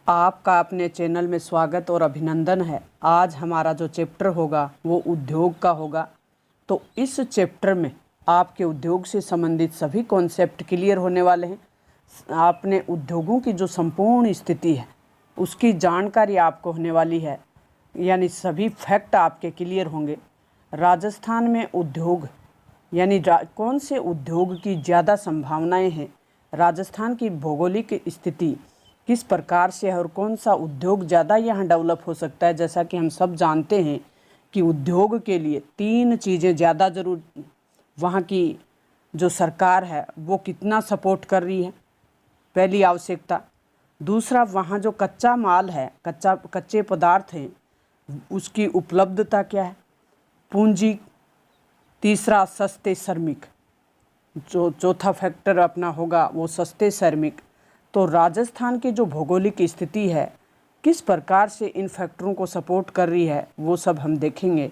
आपका अपने चैनल में स्वागत और अभिनंदन है। आज हमारा जो चैप्टर होगा वो उद्योग का होगा। तो इस चैप्टर में आपके उद्योग से संबंधित सभी कॉन्सेप्ट क्लियर होने वाले हैं। आपने उद्योगों की जो संपूर्ण स्थिति है उसकी जानकारी आपको होने वाली है, यानी सभी फैक्ट आपके क्लियर होंगे। राजस्थान में उद्योग यानी कौन से उद्योग की ज़्यादा संभावनाएं हैं, राजस्थान की भौगोलिक स्थिति किस प्रकार से है और कौन सा उद्योग ज़्यादा यहाँ डेवलप हो सकता है। जैसा कि हम सब जानते हैं कि उद्योग के लिए तीन चीज़ें ज़्यादा जरूर, वहाँ की जो सरकार है वो कितना सपोर्ट कर रही है, पहली आवश्यकता। दूसरा, वहाँ जो कच्चा माल है, कच्चे पदार्थ हैं, उसकी उपलब्धता क्या है, पूंजी। तीसरा, सस्ते श्रमिक। जो चौथा फैक्टर अपना होगा वो सस्ते श्रमिक। तो राजस्थान की जो भौगोलिक स्थिति है किस प्रकार से इन फैक्टरों को सपोर्ट कर रही है वो सब हम देखेंगे।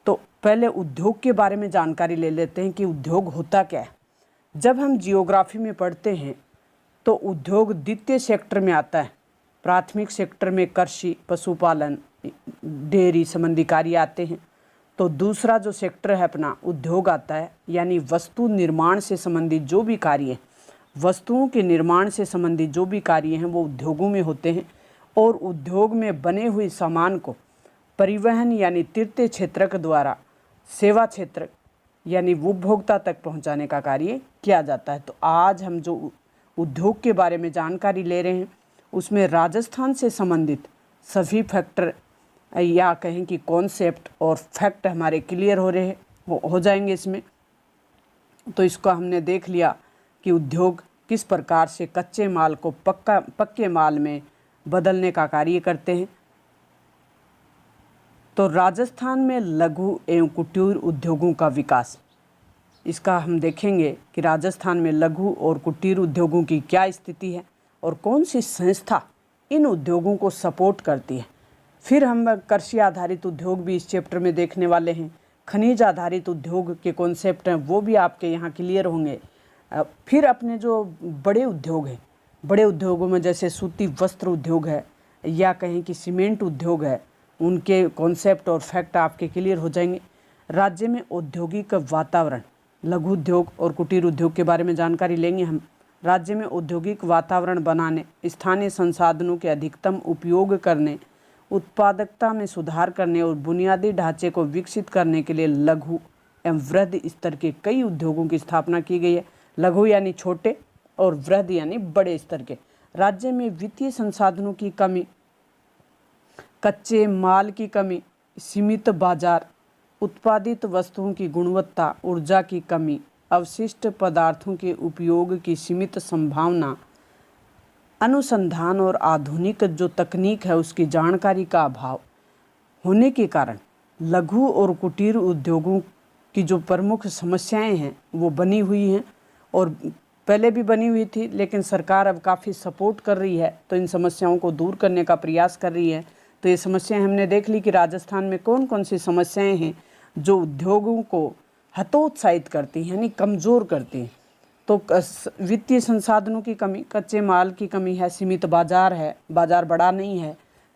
तो पहले उद्योग के बारे में जानकारी ले लेते हैं कि उद्योग होता क्या है। जब हम जियोग्राफी में पढ़ते हैं तो उद्योग द्वितीय सेक्टर में आता है। प्राथमिक सेक्टर में कृषि, पशुपालन, डेयरी संबंधी कार्य आते हैं। तो दूसरा जो सेक्टर है अपना उद्योग आता है, यानी वस्तु निर्माण से संबंधित जो भी कार्य हैं, वस्तुओं के निर्माण से संबंधित जो भी कार्य हैं वो उद्योगों में होते हैं। और उद्योग में बने हुए सामान को परिवहन यानी तृतीय क्षेत्र के द्वारा सेवा क्षेत्र यानी उपभोक्ता तक पहुंचाने का कार्य किया जाता है। तो आज हम जो उद्योग के बारे में जानकारी ले रहे हैं उसमें राजस्थान से संबंधित सभी फैक्टर या कहें कि कॉन्सेप्ट और फैक्ट हमारे क्लियर हो रहे हैं, हो जाएंगे इसमें। तो इसको हमने देख लिया कि उद्योग किस प्रकार से कच्चे माल को पक्के माल में बदलने का कार्य करते हैं। तो राजस्थान में लघु एवं कुटीर उद्योगों का विकास, इसका हम देखेंगे कि राजस्थान में लघु और कुटीर उद्योगों की क्या स्थिति है और कौन सी संस्था इन उद्योगों को सपोर्ट करती है। फिर हम कृषि आधारित उद्योग भी इस चैप्टर में देखने वाले हैं। खनिज आधारित उद्योग के कॉन्सेप्ट हैं वो भी आपके यहाँ क्लियर होंगे। फिर अपने जो बड़े उद्योग हैं, बड़े उद्योगों में जैसे सूती वस्त्र उद्योग है या कहें कि सीमेंट उद्योग है, उनके कॉन्सेप्ट और फैक्ट आपके क्लियर हो जाएंगे। राज्य में औद्योगिक वातावरण, लघु उद्योग और कुटीर उद्योग के बारे में जानकारी लेंगे हम। राज्य में औद्योगिक वातावरण बनाने, स्थानीय संसाधनों के अधिकतम उपयोग करने, उत्पादकता में सुधार करने और बुनियादी ढांचे को विकसित करने के लिए लघु एवं वृहद स्तर के कई उद्योगों की स्थापना की गई है। लघु यानी छोटे और वृहद यानी बड़े स्तर के। राज्य में वित्तीय संसाधनों की कमी, कच्चे माल की कमी, सीमित बाजार, उत्पादित वस्तुओं की गुणवत्ता, ऊर्जा की कमी, अवशिष्ट पदार्थों के उपयोग की सीमित संभावना, अनुसंधान और आधुनिक जो तकनीक है उसकी जानकारी का अभाव होने के कारण लघु और कुटीर उद्योगों की जो प्रमुख समस्याएं हैं वो बनी हुई हैं और पहले भी बनी हुई थी, लेकिन सरकार अब काफ़ी सपोर्ट कर रही है तो इन समस्याओं को दूर करने का प्रयास कर रही है। तो ये समस्याएं हमने देख ली कि राजस्थान में कौन कौन सी समस्याएं हैं जो उद्योगों को हतोत्साहित करती हैं, यानी कमज़ोर करती हैं। तो वित्तीय संसाधनों की कमी, कच्चे माल की कमी है, सीमित बाजार है, बाजार बड़ा नहीं है,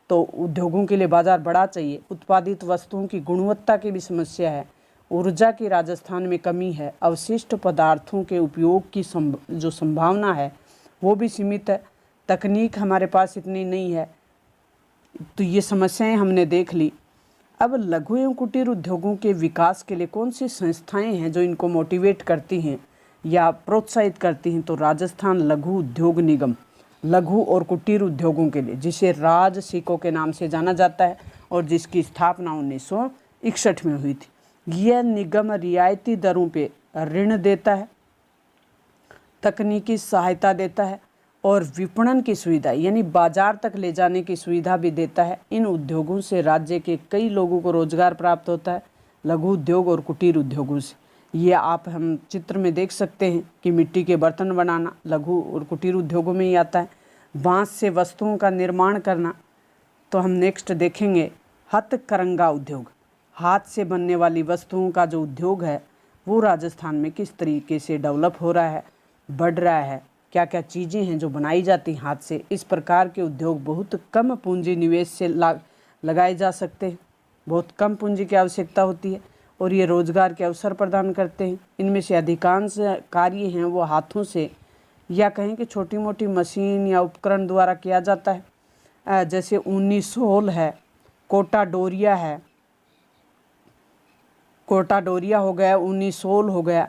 तो उद्योगों के लिए बाजार बड़ा चाहिए। उत्पादित वस्तुओं की गुणवत्ता की भी समस्या है, ऊर्जा की राजस्थान में कमी है, अवशिष्ट पदार्थों के उपयोग की जो संभावना है वो भी सीमित है, तकनीक हमारे पास इतनी नहीं है। तो ये समस्याएं हमने देख ली। अब लघु एवं कुटीर उद्योगों के विकास के लिए कौन सी संस्थाएं हैं जो इनको मोटिवेट करती हैं या प्रोत्साहित करती हैं। तो राजस्थान लघु उद्योग निगम, लघु और कुटीर उद्योगों के लिए, जिसे राज सिको के नाम से जाना जाता है और जिसकी स्थापना 1961 में हुई थी। यह निगम रियायती दरों पे ऋण देता है, तकनीकी सहायता देता है और विपणन की सुविधा यानी बाजार तक ले जाने की सुविधा भी देता है। इन उद्योगों से राज्य के कई लोगों को रोजगार प्राप्त होता है, लघु उद्योग और कुटीर उद्योगों से। ये आप हम चित्र में देख सकते हैं कि मिट्टी के बर्तन बनाना लघु और कुटीर उद्योगों में ही आता है। बांस से वस्तुओं का निर्माण करना, तो हम नेक्स्ट देखेंगे हथकरघा उद्योग, हाथ से बनने वाली वस्तुओं का जो उद्योग है वो राजस्थान में किस तरीके से डेवलप हो रहा है, बढ़ रहा है, क्या क्या चीज़ें हैं जो बनाई जाती हैं हाथ से। इस प्रकार के उद्योग बहुत कम पूंजी निवेश से लगाए जा सकते हैं, बहुत कम पूंजी की आवश्यकता होती है और ये रोजगार के अवसर प्रदान करते हैं। इनमें से अधिकांश कार्य हैं वो हाथों से या कहें कि छोटी मोटी मशीन या उपकरण द्वारा किया जाता है। जैसे ऊनी शॉल है, कोटा डोरिया है, कोटा डोरिया हो गया, ऊनी शॉल हो गया,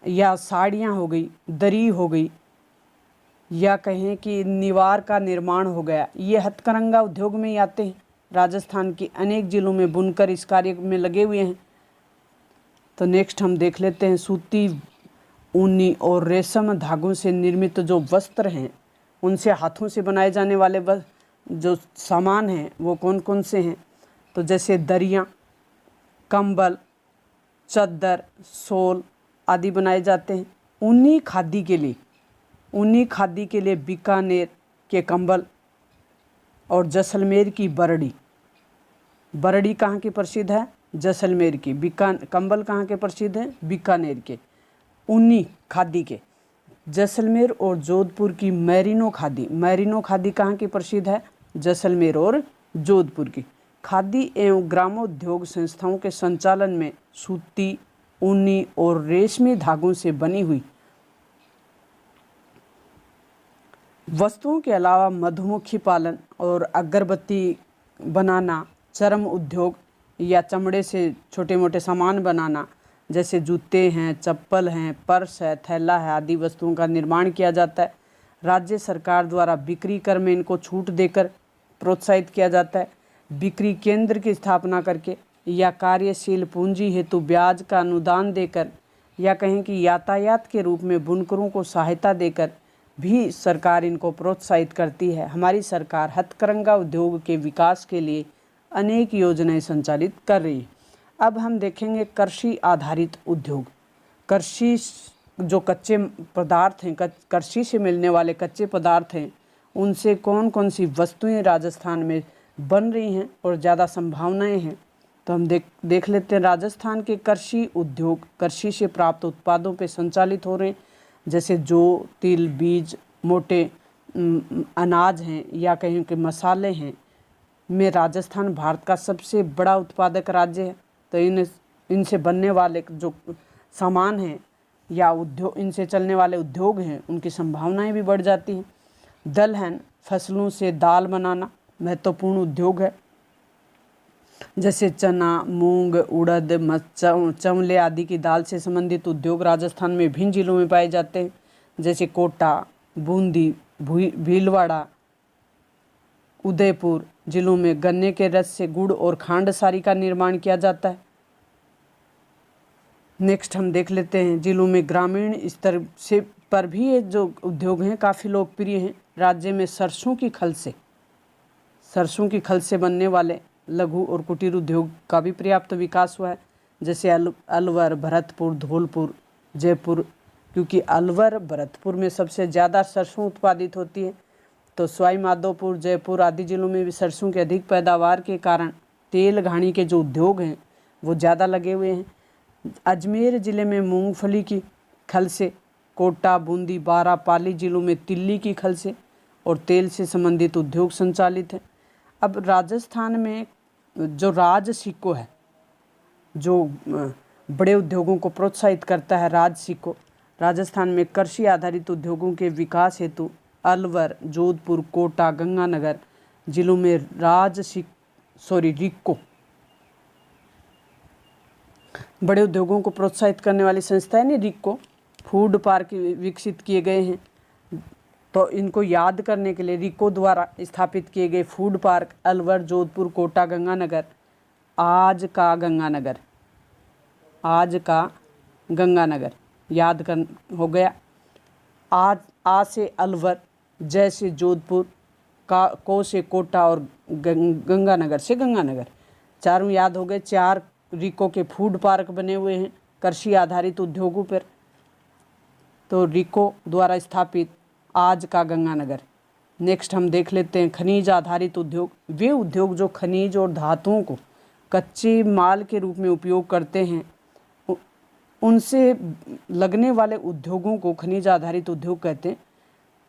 या साड़ियाँ हो गई, दरी हो गई, या कहें कि निवार का निर्माण हो गया। ये हथकरघा उद्योग में ही आते हैं। राजस्थान के अनेक जिलों में बुनकर इस कार्य में लगे हुए हैं। तो नेक्स्ट हम देख लेते हैं सूती, ऊनी और रेशम धागों से निर्मित जो वस्त्र हैं, उनसे हाथों से बनाए जाने वाले जो सामान हैं वो कौन कौन से हैं। तो जैसे दरियाँ, कंबल, चद्दर, शॉल आदि बनाए जाते हैं। ऊनी खादी के लिए बीकानेर के कंबल और जैसलमेर की बरड़ी। बरड़ी कहाँ की प्रसिद्ध है? जैसलमेर की। कंबल कहाँ के प्रसिद्ध हैं? बीकानेर के। ऊनी खादी के जैसलमेर और जोधपुर की मैरिनो खादी कहाँ की प्रसिद्ध है? जैसलमेर और जोधपुर की। खादी एवं ग्रामोद्योग संस्थाओं के संचालन में सूती, ऊनी और रेशमी धागों से बनी हुई वस्तुओं के अलावा मधुमक्खी पालन और अगरबत्ती बनाना, चर्म उद्योग या चमड़े से छोटे मोटे सामान बनाना जैसे जूते हैं, चप्पल हैं, पर्स है, थैला है आदि वस्तुओं का निर्माण किया जाता है। राज्य सरकार द्वारा बिक्री कर में इनको छूट देकर प्रोत्साहित किया जाता है। बिक्री केंद्र की स्थापना करके या कार्यशील पूंजी हेतु ब्याज का अनुदान देकर या कहें कि यातायात के रूप में बुनकरों को सहायता देकर भी सरकार इनको प्रोत्साहित करती है। हमारी सरकार हथकरघा उद्योग के विकास के लिए अनेक योजनाएं संचालित कर रही है। अब हम देखेंगे कृषि आधारित उद्योग। कृषि जो कच्चे पदार्थ हैं, कृषि से मिलने वाले कच्चे पदार्थ हैं, उनसे कौन कौन सी वस्तुएं राजस्थान में बन रही हैं और ज़्यादा संभावनाएं हैं। तो हम देख लेते हैं। राजस्थान के कृषि उद्योग कृषि से प्राप्त उत्पादों पर संचालित हो रहे हैं। जैसे जो तिल, बीज, मोटे अनाज हैं या कहें कि मसाले हैं में राजस्थान भारत का सबसे बड़ा उत्पादक राज्य है। तो इनसे बनने वाले जो सामान हैं या उद्योग, इनसे चलने वाले उद्योग हैं, उनकी संभावनाएं भी बढ़ जाती हैं। दलहन फसलों से दाल बनाना महत्वपूर्ण उद्योग है। जैसे चना, मूंग, उड़द, चंवले आदि की दाल से संबंधित उद्योग राजस्थान में विभिन्न जिलों में पाए जाते हैं। जैसे कोटा, बूंदी, भीलवाड़ा, उदयपुर जिलों में गन्ने के रस से गुड़ और खांड सारी का निर्माण किया जाता है। नेक्स्ट हम देख लेते हैं जिलों में ग्रामीण स्तर से पर भी ये जो उद्योग हैं काफ़ी लोकप्रिय हैं। राज्य में सरसों की खल से बनने वाले लघु और कुटीर उद्योग का भी पर्याप्त विकास हुआ है। जैसे अलवर, भरतपुर, धौलपुर, जयपुर, क्योंकि अलवर, भरतपुर में सबसे ज़्यादा सरसों उत्पादित होती है। तो सवाई माधोपुर, जयपुर आदि जिलों में भी सरसों की अधिक पैदावार के कारण तेल घानी के जो उद्योग हैं वो ज़्यादा लगे हुए हैं। अजमेर ज़िले में मूंगफली की खल से, कोटा, बूंदी, बारा, पाली जिलों में तिल्ली की खल से और तेल से संबंधित उद्योग संचालित हैं। अब राजस्थान में जो राज सिक्को है, जो बड़े उद्योगों को प्रोत्साहित करता है, राज सिक्को राजस्थान में कृषि आधारित उद्योगों के विकास हेतु अलवर, जोधपुर, कोटा, गंगानगर जिलों में रिक्को बड़े उद्योगों को प्रोत्साहित करने वाली संस्था है नहीं, रिक्को फूड पार्क विकसित किए गए हैं। तो इनको याद करने के लिए रिक्को द्वारा स्थापित किए गए फूड पार्क अलवर, जोधपुर, कोटा, गंगानगर, आज का गंगानगर याद कर हो गया। आज से अलवर, जय से जोधपुर, को से कोटा और गंगानगर से गंगानगर, चारों याद हो गए। 4 रिको के फूड पार्क बने हुए हैं कृषि आधारित उद्योगों पर। तो रिको द्वारा स्थापित आज का गंगानगर। नेक्स्ट हम देख लेते हैं खनिज आधारित उद्योग। वे उद्योग जो खनिज और धातुओं को कच्चे माल के रूप में उपयोग करते हैं उनसे लगने वाले उद्योगों को खनिज आधारित उद्योग कहते हैं।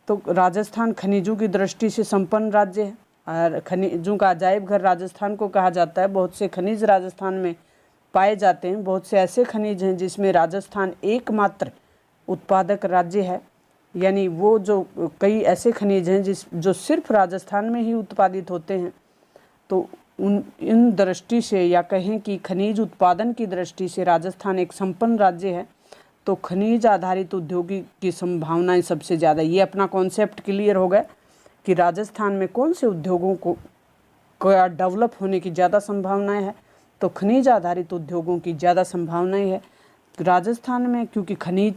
तो राजस्थान खनिजों की दृष्टि से संपन्न राज्य है और खनिजों का अजायब घर राजस्थान को कहा जाता है। बहुत से खनिज राजस्थान में पाए जाते हैं। बहुत से ऐसे खनिज हैं जिसमें राजस्थान एकमात्र उत्पादक राज्य है, यानी वो जो कई ऐसे खनिज हैं जो सिर्फ राजस्थान में ही उत्पादित होते हैं। तो इन दृष्टि से या कहें कि खनिज उत्पादन की दृष्टि से राजस्थान एक संपन्न राज्य है। तो खनिज आधारित उद्योगी की संभावनाएं सबसे ज़्यादा। ये अपना कॉन्सेप्ट क्लियर हो गया कि राजस्थान में कौन से उद्योगों को डेवलप होने की ज़्यादा संभावनाएं है। तो खनिज आधारित उद्योगों की ज़्यादा संभावनाएं है राजस्थान में, क्योंकि खनिज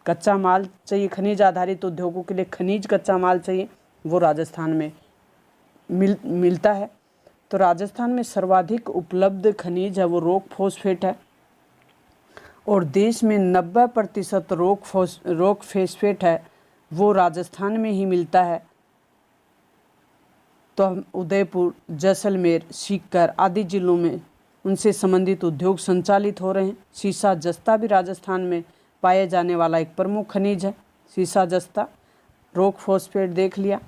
कच्चा माल चाहिए। खनिज आधारित उद्योगों के लिए खनिज कच्चा माल चाहिए, वो राजस्थान में मिलता है। तो राजस्थान में सर्वाधिक उपलब्ध खनिज है वो रॉक फॉस्फेट है, और देश में 90% रॉक फॉस्फेट है वो राजस्थान में ही मिलता है। तो हम उदयपुर, जैसलमेर, सीकर आदि जिलों में उनसे संबंधित उद्योग संचालित हो रहे हैं। सीसा जस्ता भी राजस्थान में पाए जाने वाला एक प्रमुख खनिज है। सीसा जस्ता, रॉक फॉस्फेट देख लिया।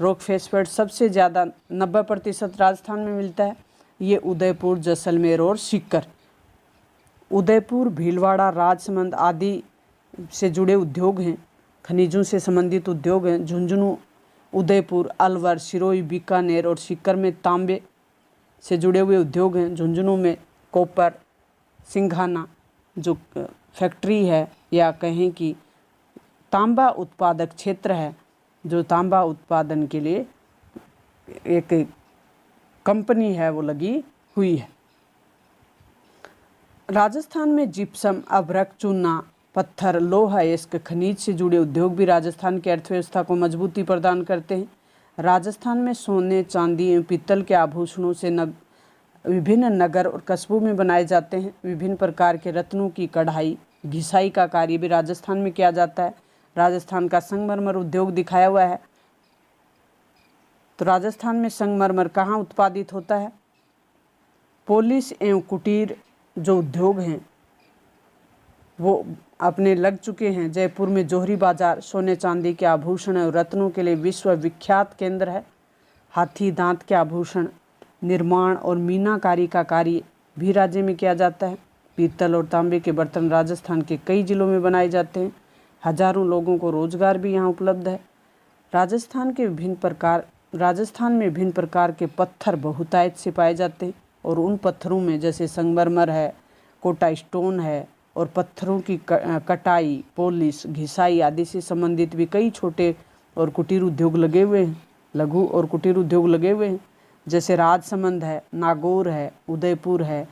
रॉक फॉस्फेट सबसे ज़्यादा 90% राजस्थान में मिलता है। ये उदयपुर, जैसलमेर और सीकर। उदयपुर, भीलवाड़ा, राजसमंद आदि से जुड़े उद्योग हैं, खनिजों से संबंधित उद्योग हैं। झुंझुनू, उदयपुर, अलवर, सिरोही, बीकानेर और सीकर में तांबे से जुड़े हुए उद्योग हैं। झुंझुनू में कॉपर सिंघाना जो फैक्ट्री है, या कहें कि तांबा उत्पादक क्षेत्र है, जो तांबा उत्पादन के लिए एक कंपनी है वो लगी हुई है। राजस्थान में जिप्सम, अभ्रक, चूना, पत्थर, लोहा, अयस्क खनिज से जुड़े उद्योग भी राजस्थान की अर्थव्यवस्था को मजबूती प्रदान करते हैं। राजस्थान में सोने, चांदी एवं पीतल के आभूषणों से विभिन्न नगर और कस्बों में बनाए जाते हैं। विभिन्न प्रकार के रत्नों की कढ़ाई, घिसाई का कार्य भी राजस्थान में किया जाता है। राजस्थान का संगमरमर उद्योग दिखाया हुआ है। तो राजस्थान में संगमरमर कहाँ उत्पादित होता है? पोलिस एवं कुटीर जो उद्योग हैं वो अपने लग चुके हैं। जयपुर में जोहरी बाजार सोने चांदी के आभूषण और रत्नों के लिए विश्व विख्यात केंद्र है। हाथी दांत के आभूषण निर्माण और मीनाकारी का कार्य भी राज्य में किया जाता है। पीतल और तांबे के बर्तन राजस्थान के कई जिलों में बनाए जाते हैं। हजारों लोगों को रोजगार भी यहाँ उपलब्ध है। राजस्थान में विभिन्न प्रकार के पत्थर बहुतायत से पाए जाते हैं, और उन पत्थरों में जैसे संगमरमर है, कोटा स्टोन है, और पत्थरों की कटाई, पॉलिश, घिसाई आदि से संबंधित भी कई छोटे और कुटीर उद्योग लगे हुए हैं। लघु और कुटीर उद्योग लगे हुए हैं, जैसे राजसमंद है, नागौर है, उदयपुर है,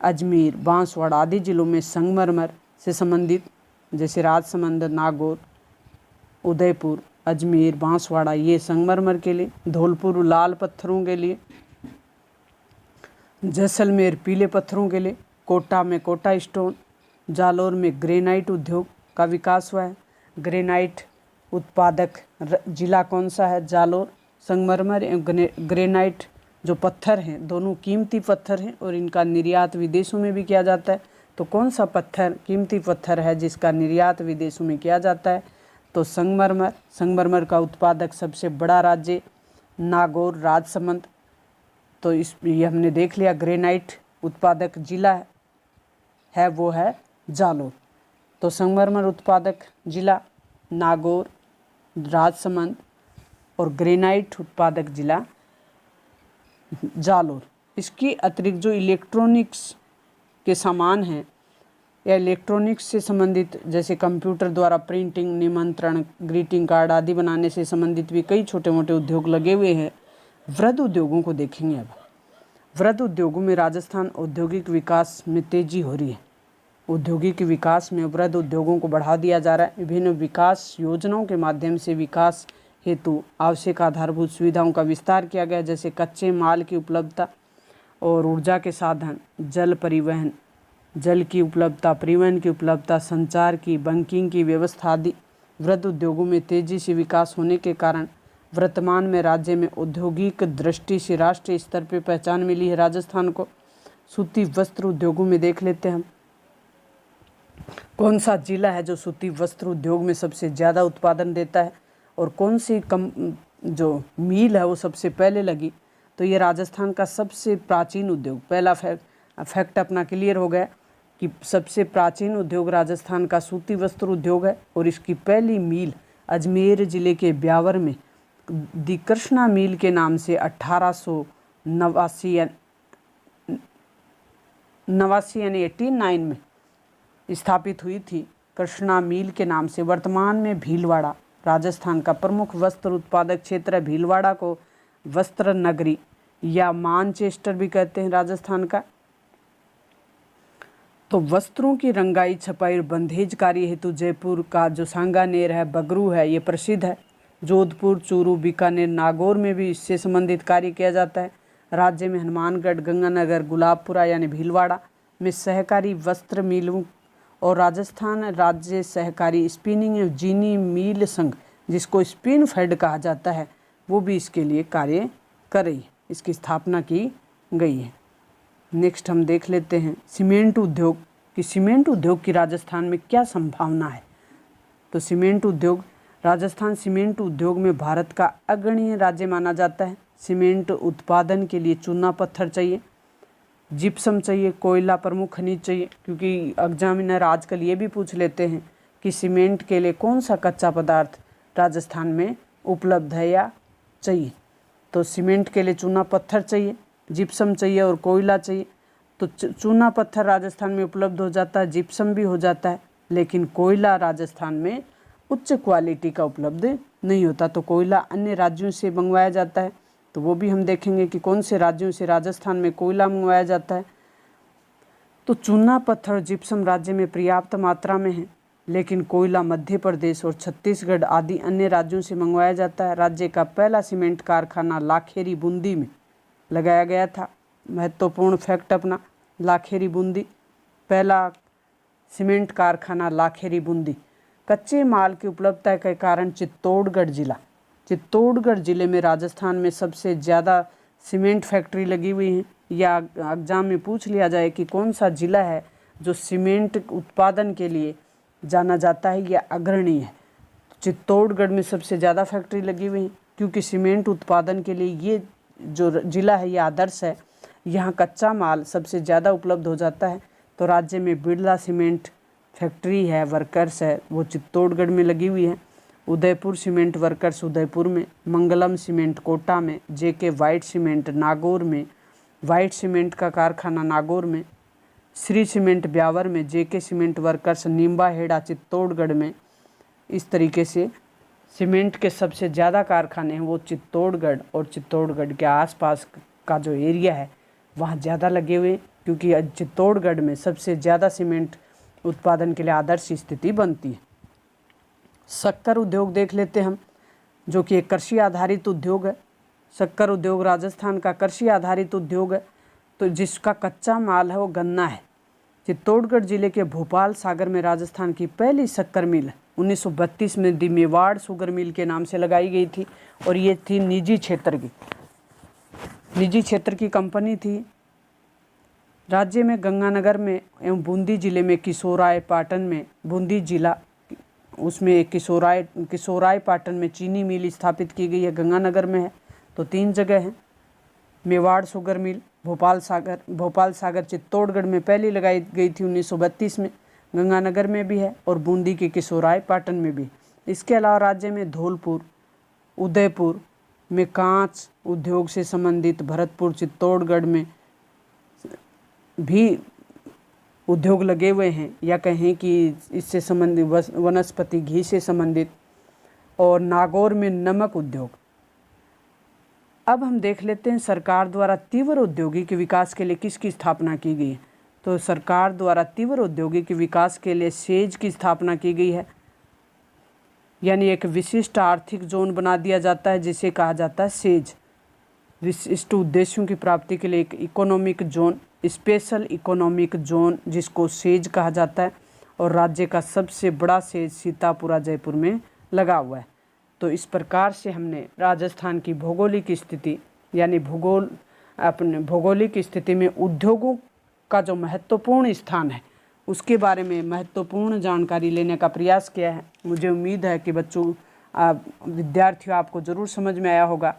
अजमेर, बांसवाड़ा आदि जिलों में संगमरमर से संबंधित, जैसे राजसमंद, नागौर, उदयपुर, अजमेर, बांसवाड़ा ये संगमरमर के लिए, धौलपुर लाल पत्थरों के लिए, जैसलमेर पीले पत्थरों के लिए, कोटा में कोटा स्टोन, जालौर में ग्रेनाइट उद्योग का विकास हुआ है। ग्रेनाइट उत्पादक जिला कौन सा है? जालौर। संगमरमर एवं ग्रेनाइट जो पत्थर हैं दोनों कीमती पत्थर हैं, और इनका निर्यात विदेशों में भी किया जाता है। तो कौन सा पत्थर कीमती पत्थर है जिसका निर्यात विदेशों में किया जाता है? तो संगमरमर। संगमरमर का उत्पादक सबसे बड़ा राज्य नागौर, राजसमंद। तो ये हमने देख लिया। ग्रेनाइट उत्पादक जिला है वो है जालौर। तो संगमरमर उत्पादक जिला नागौर, राजसमंद, और ग्रेनाइट उत्पादक जिला जालौर। इसकी अतिरिक्त जो इलेक्ट्रॉनिक्स के सामान हैं या इलेक्ट्रॉनिक्स से संबंधित, जैसे कंप्यूटर द्वारा प्रिंटिंग, निमंत्रण, ग्रीटिंग कार्ड आदि बनाने से संबंधित भी कई छोटे मोटे उद्योग लगे हुए हैं। वृहद उद्योगों को देखेंगे अब। वृहद उद्योगों में राजस्थान औद्योगिक विकास में तेजी हो रही है। औद्योगिक विकास में वृहद उद्योगों को बढ़ा दिया जा रहा है। विभिन्न विकास योजनाओं के माध्यम से विकास हेतु आवश्यक आधारभूत सुविधाओं का विस्तार किया गया, जैसे कच्चे माल की उपलब्धता और ऊर्जा के साधन, जल परिवहन, जल की उपलब्धता, परिवहन की उपलब्धता, संचार की, बैंकिंग की व्यवस्था आदि। वृहद उद्योगों में तेजी से विकास होने के कारण वर्तमान में राज्य में औद्योगिक दृष्टि से राष्ट्रीय स्तर पर पहचान मिली है। राजस्थान को सूती वस्त्र उद्योगों में देख लेते हैं हम। कौन सा जिला है जो सूती वस्त्र उद्योग में सबसे ज़्यादा उत्पादन देता है, और कौन सी जो मील है वो सबसे पहले लगी। तो ये राजस्थान का सबसे प्राचीन उद्योग, पहला फैक्ट अपना क्लियर हो गया कि सबसे प्राचीन उद्योग राजस्थान का सूती वस्त्र उद्योग है, और इसकी पहली मील अजमेर ज़िले के ब्यावर में दी कृष्णा मील के नाम से 1889 यानी 1889 में स्थापित हुई थी। कृष्णा मील के नाम से वर्तमान में भीलवाड़ा राजस्थान का प्रमुख वस्त्र उत्पादक क्षेत्र है। भीलवाड़ा को वस्त्र नगरी या मानचेस्टर भी कहते हैं राजस्थान का। तो वस्त्रों की रंगाई, छपाई और बंधेज कार्य हेतु जयपुर का जो सांगानेर है, बगरू है, ये प्रसिद्ध है। जोधपुर, चूरू, बीकानेर, नागौर में भी इससे संबंधित कार्य किया जाता है। राज्य में हनुमानगढ़, गंगानगर, गुलाबपुरा यानी भीलवाड़ा में सहकारी वस्त्र मिलों और राजस्थान राज्य सहकारी स्पिनिंग एवं जीनी मील संघ, जिसको स्पिन फेड कहा जाता है, वो भी इसके लिए कार्य कर रही है। इसकी स्थापना की गई है। नेक्स्ट हम देख लेते हैं सीमेंट उद्योग सीमेंट उद्योग की राजस्थान में क्या संभावना है। तो सीमेंट उद्योग, राजस्थान सीमेंट उद्योग में भारत का अग्रणी राज्य माना जाता है। सीमेंट उत्पादन के लिए चूना पत्थर चाहिए, जिप्सम चाहिए, कोयला प्रमुख खनिज चाहिए, क्योंकि एग्जामिनर आजकल ये भी पूछ लेते हैं कि सीमेंट के लिए कौन सा कच्चा पदार्थ राजस्थान में उपलब्ध है या चाहिए। तो सीमेंट के लिए चूना पत्थर चाहिए, जिप्सम चाहिए और कोयला चाहिए। तो चूना पत्थर राजस्थान में उपलब्ध हो जाता है, जिप्सम भी हो जाता है, लेकिन कोयला राजस्थान में उच्च क्वालिटी का उपलब्ध नहीं होता। तो कोयला अन्य राज्यों से मंगवाया जाता है। तो वो भी हम देखेंगे कि कौन से राज्यों से राजस्थान में कोयला मंगवाया जाता है। तो चूना पत्थर और जिप्सम राज्य में पर्याप्त मात्रा में है, लेकिन कोयला मध्य प्रदेश और छत्तीसगढ़ आदि अन्य राज्यों से मंगवाया जाता है। राज्य का पहला सीमेंट कारखाना लाखेरी बूंदी में लगाया गया था। महत्वपूर्ण फैक्ट अपना, लाखेरी बूंदी, पहला सीमेंट कारखाना लाखेरी बूंदी। कच्चे माल की उपलब्धता के कारण चित्तौड़गढ़ जिले में राजस्थान में सबसे ज़्यादा सीमेंट फैक्ट्री लगी हुई है। या एग्जाम में पूछ लिया जाए कि कौन सा जिला है जो सीमेंट उत्पादन के लिए जाना जाता है या अग्रणी है, चित्तौड़गढ़ में सबसे ज़्यादा फैक्ट्री लगी हुई है, क्योंकि सीमेंट उत्पादन के लिए ये जो जिला है ये आदर्श है। यहाँ कच्चा माल सबसे ज़्यादा उपलब्ध हो जाता है। तो राज्य में बिरला सीमेंट फैक्ट्री है, वर्कर्स है, वो चित्तौड़गढ़ में लगी हुई है। उदयपुर सीमेंट वर्कर्स उदयपुर में, मंगलम सीमेंट कोटा में, जेके वाइट सीमेंट नागौर में, वाइट सीमेंट का कारखाना नागौर में, श्री सीमेंट ब्यावर में, जेके सीमेंट वर्कर्स नींबा हेड़ा चित्तौड़गढ़ में। इस तरीके से सीमेंट के सबसे ज़्यादा कारखाने हैं वो चित्तौड़गढ़ और चित्तौड़गढ़ के आसपास का जो एरिया है वहाँ ज़्यादा लगे हुए, क्योंकि चित्तौड़गढ़ में सबसे ज़्यादा सीमेंट उत्पादन के लिए आदर्श स्थिति बनती है। शक्कर उद्योग देख लेते हैं हम, जो कि एक कृषि आधारित उद्योग है। शक्कर उद्योग राजस्थान का कृषि आधारित उद्योग है, तो जिसका कच्चा माल है वो गन्ना है। चित्तौड़गढ़ जिले के भोपाल सागर में राजस्थान की पहली शक्कर मिल 1932 में दी मेवाड़ शुगर मिल के नाम से लगाई गई थी, और ये थी निजी क्षेत्र की कंपनी थी। राज्य में गंगानगर में एवं बूंदी जिले में किशोराय पाटन में, बूंदी जिला उसमें एक किशोराय पाटन में चीनी मिल स्थापित की गई है, गंगानगर में है। तो 3 जगह हैं, मेवाड़ शुगर मिल, भोपाल सागर चित्तौड़गढ़ में पहली लगाई गई थी 1932 में, गंगानगर में भी है और बूंदी के किशोराय पाटन में भी। इसके अलावा राज्य में धौलपुर, उदयपुर में कांच उद्योग से संबंधित, भरतपुर, चित्तौड़गढ़ में भी उद्योग लगे हुए हैं, या कहें कि इससे संबंधित वनस्पति घी से संबंधित, और नागौर में नमक उद्योग। अब हम देख लेते हैं सरकार द्वारा तीव्र औद्योगिक विकास के लिए किसकी स्थापना की गई है। तो सरकार द्वारा तीव्र औद्योगिक विकास के लिए सेज की स्थापना की गई है, यानी एक विशिष्ट आर्थिक जोन बना दिया जाता है जिसे कहा जाता है सेज। विशिष्ट उद्देश्यों की प्राप्ति के लिए एक economic zone, special economic zone, जिसको सेज कहा जाता है, और राज्य का सबसे बड़ा सेज सीतापुरा जयपुर में लगा हुआ है। तो इस प्रकार से हमने राजस्थान की भौगोलिक स्थिति, यानी भौगोलिक स्थिति में उद्योगों का जो महत्वपूर्ण स्थान है उसके बारे में महत्वपूर्ण जानकारी लेने का प्रयास किया है। मुझे उम्मीद है कि बच्चों विद्यार्थियों आपको ज़रूर समझ में आया होगा।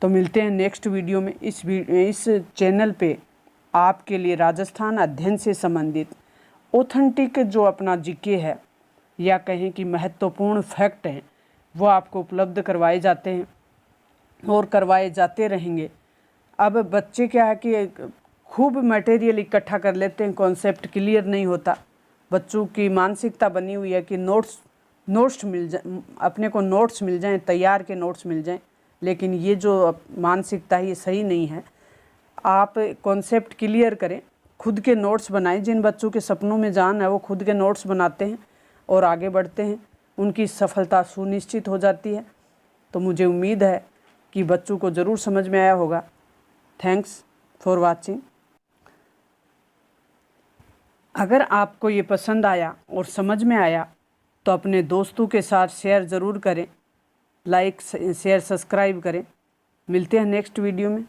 तो मिलते हैं नेक्स्ट वीडियो में। इस चैनल पे आपके लिए राजस्थान अध्ययन से संबंधित ऑथेंटिक जो अपना जीके है या कहें कि महत्वपूर्ण फैक्ट हैं वो आपको उपलब्ध करवाए जाते हैं और करवाए जाते रहेंगे। अब बच्चे क्या है कि खूब मटेरियल इकट्ठा कर लेते हैं, कॉन्सेप्ट क्लियर नहीं होता। बच्चों की मानसिकता बनी हुई है कि नोट्स मिल जाए, अपने को नोट्स मिल जाएं, तैयार के नोट्स मिल जाएं, लेकिन ये जो मानसिकता है ये सही नहीं है। आप कॉन्सेप्ट क्लियर करें, खुद के नोट्स बनाएं। जिन बच्चों के सपनों में जान है वो खुद के नोट्स बनाते हैं और आगे बढ़ते हैं, उनकी सफलता सुनिश्चित हो जाती है। तो मुझे उम्मीद है कि बच्चों को ज़रूर समझ में आया होगा। Thanks for watching. अगर आपको ये पसंद आया और समझ में आया तो अपने दोस्तों के साथ शेयर ज़रूर करें, लाइक शेयर सब्सक्राइब करें। मिलते हैं नेक्स्ट वीडियो में।